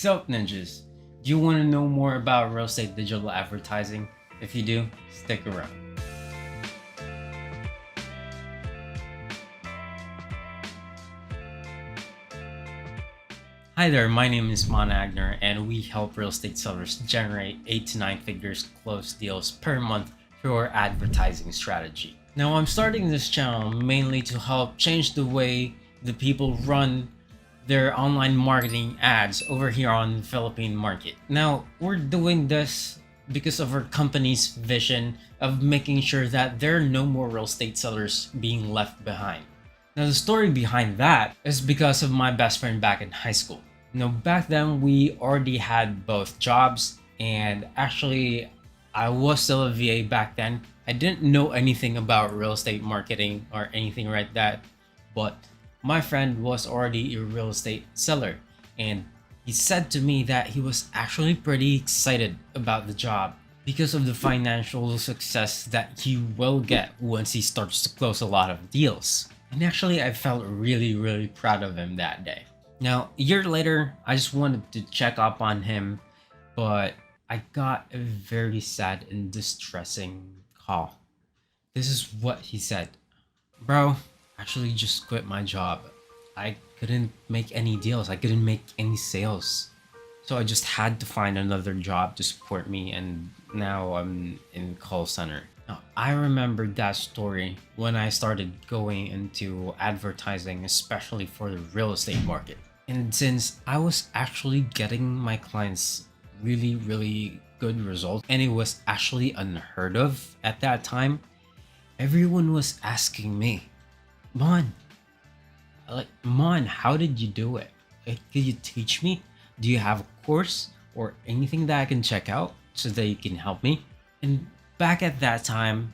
So, ninjas, do you want to know more about real estate digital advertising? If you do, stick around. Hi there, my name is Mon Agner, and we help real estate sellers generate 8 to 9 figures closed deals per month through our advertising strategy. Now, I'm starting this channel mainly to help change the way the people run their online marketing ads over here on the Philippine market. Now, we're doing this because of our company's vision of making sure that there are no more real estate sellers being left behind. Now, the story behind that is because of my best friend back in high school. Back then we already had both jobs, and actually, I was still a VA back then. I didn't know anything about real estate marketing or anything like that, but my friend was already a real estate seller, and he said to me that he was actually pretty excited about the job because of the financial success that he will get once he starts to close a lot of deals. And actually, I felt really proud of him that day. Now, a year later, I just wanted to check up on him, but I got a very sad and distressing call. This is what he said. Bro, actually just quit my job. I couldn't make any deals. I couldn't make any sales. So I just had to find another job to support me, and now I'm in call center. Now, I remembered that story when I started going into advertising, especially for the real estate market. And since I was actually getting my clients really good results, and it was actually unheard of at that time, everyone was asking me, Mon, how did you do it? Could you teach me? Do you have a course or anything that I can check out so that you can help me? And back at that time,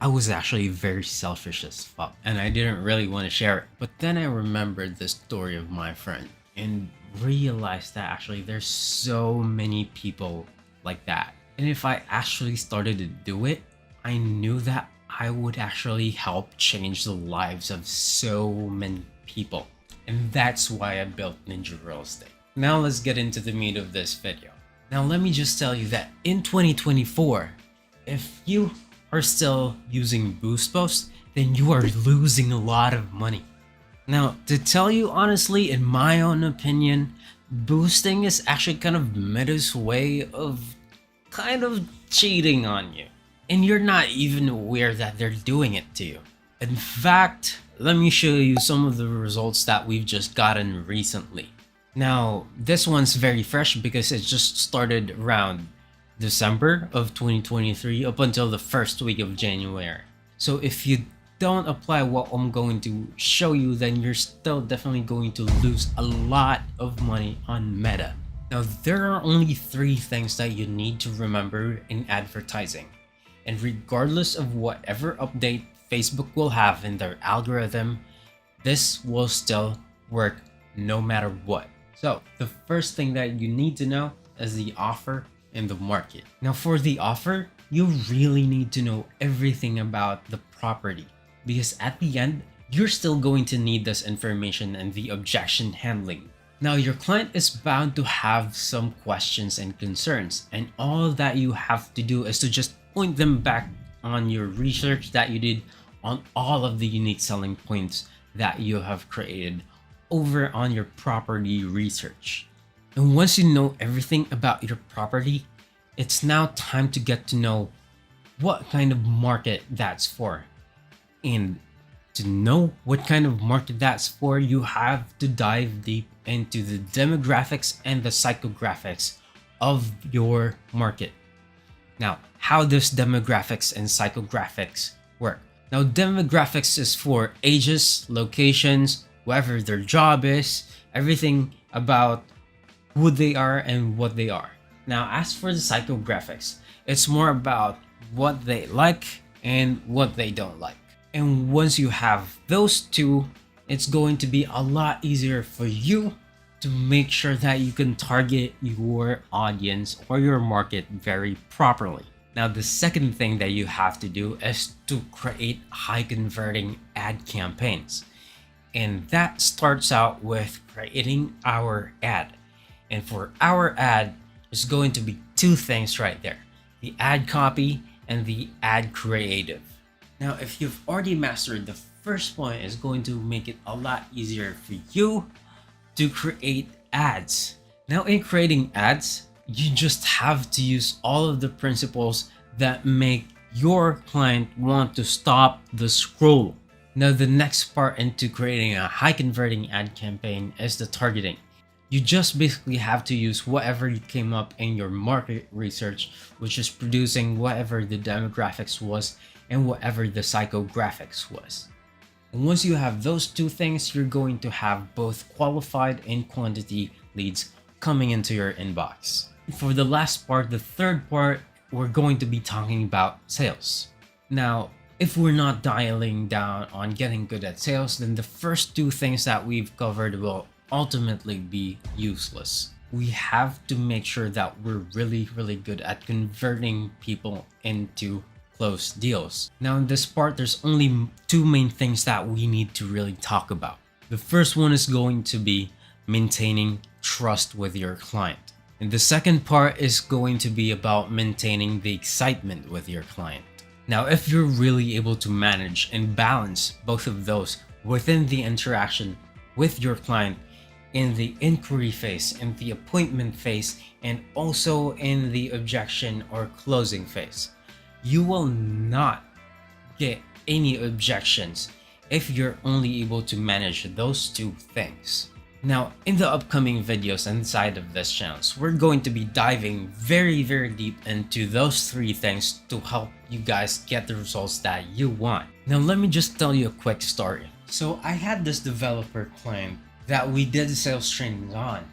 I was actually very selfish as fuck, and I didn't really want to share it. But then I remembered the story of my friend and realized that actually there's so many people like that. And if I actually started to do it, I knew that I would actually help change the lives of so many people. And that's why I built Ninja Real Estate. Now let's get into the meat of this video. Now let me just tell you that in 2024, if you are still using Boost Post, then you are losing a lot of money. Now, to tell you honestly, in my own opinion, boosting is actually kind of Meta's way of kind of cheating on you. And you're not even aware that they're doing it to you. In fact, let me show you some of the results that we've just gotten recently. Now, this one's very fresh because it just started around December of 2023 up until the first week of January. So if you don't apply what I'm going to show you, then you're still definitely going to lose a lot of money on Meta. Now, there are only 3 things that you need to remember in advertising. And regardless of whatever update Facebook will have in their algorithm, this will still work no matter what. So the first thing that you need to know is the offer in the market. Now for the offer, you really need to know everything about the property, because at the end, you're still going to need this information and the objection handling. Now your client is bound to have some questions and concerns, and all that you have to do is to just point them back on your research that you did on all of the unique selling points that you have created over on your property research. And once you know everything about your property, it's now time to get to know what kind of market that's for. And to know what kind of market that's for, you have to dive deep into the demographics and the psychographics of your market. Now, how does demographics and psychographics work? Now, demographics is for ages, locations, whatever their job is, everything about who they are and what they are. Now, as for the psychographics, it's more about what they like and what they don't like. And once you have those two, it's going to be a lot easier for you to make sure that you can target your audience or your market very properly. Now, the second thing that you have to do is to create high converting ad campaigns. And that starts out with creating our ad. And for our ad, there's going to be two things right there: the ad copy and the ad creative. Now, if you've already mastered the first point, it's going to make it a lot easier for you to create ads. Now, in creating ads, you just have to use all of the principles that make your client want to stop the scroll. Now, the next part into creating a high converting ad campaign is the targeting. You just basically have to use whatever you came up in your market research, which is producing whatever the demographics was and whatever the psychographics was. And once you have those two things, you're going to have both qualified and quantity leads coming into your inbox. For the last part, the third part, we're going to be talking about sales. Now, if we're not dialing down on getting good at sales, then the first two things that we've covered will ultimately be useless. We have to make sure that we're really good at converting people into closed deals. Now, in this part, there's only two main things that we need to really talk about. The first one is going to be maintaining trust with your client. And the second part is going to be about maintaining the excitement with your client. Now, if you're really able to manage and balance both of those within the interaction with your client, in the inquiry phase, in the appointment phase, and also in the objection or closing phase, you will not get any objections if you're only able to manage those two things. Now, in the upcoming videos inside of this channel, we're going to be diving very deep into those three things to help you guys get the results that you want. Now, let me just tell you a quick story. So I had this developer client that we did sales trainings on.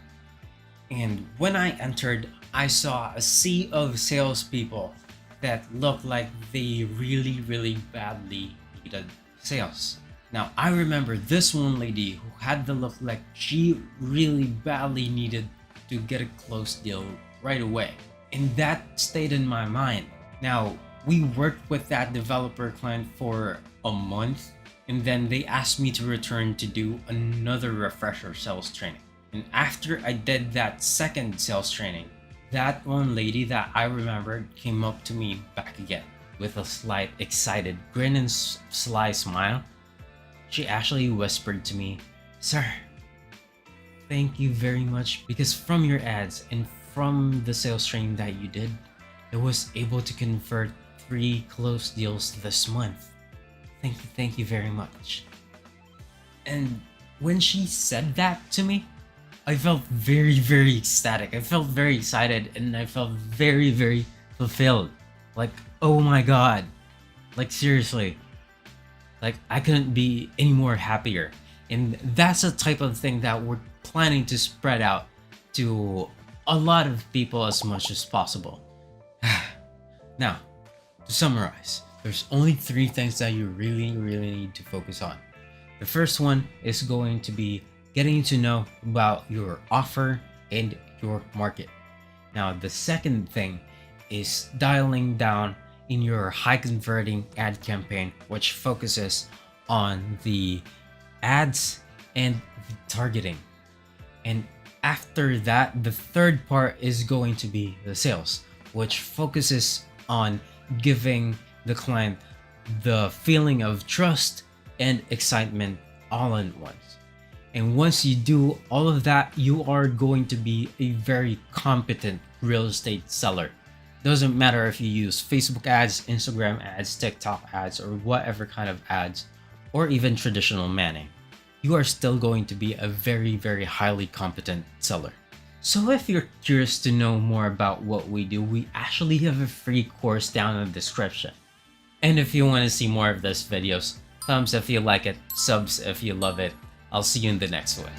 And when I entered, I saw a sea of salespeople that looked like they really badly needed sales. Now, I remember this one lady who had the look like she really badly needed to get a closed deal right away. And that stayed in my mind. Now, we worked with that developer client for a month, and then they asked me to return to do another refresher sales training. And after I did that second sales training, that one lady that I remembered came up to me back again with a slight excited grin and sly smile. She actually whispered to me, "Sir, thank you very much, because from your ads and from the sales training that you did, I was able to convert 3 closed deals this month. Thank you very much." And when she said that to me, I felt very ecstatic. I felt very excited, and I felt very fulfilled. Like, oh my god. Like, seriously. Like, I couldn't be any more happier. And that's the type of thing that we're planning to spread out to a lot of people as much as possible. Now, to summarize, there's only 3 things that you really need to focus on. The first one is going to be getting to know about your offer and your market. Now, the second thing is dialing down in your high converting ad campaign, which focuses on the ads and the targeting. And after that, the third part is going to be the sales, which focuses on giving the client the feeling of trust and excitement all in once. And once you do all of that, you are going to be a very competent real estate seller. Doesn't matter if you use Facebook ads, Instagram ads, TikTok ads, or whatever kind of ads, or even traditional manning. You are still going to be a very highly competent seller. So if you're curious to know more about what we do, we actually have a free course down in the description. And if you want to see more of these videos, thumbs if you like it, subs if you love it. I'll see you in the next one.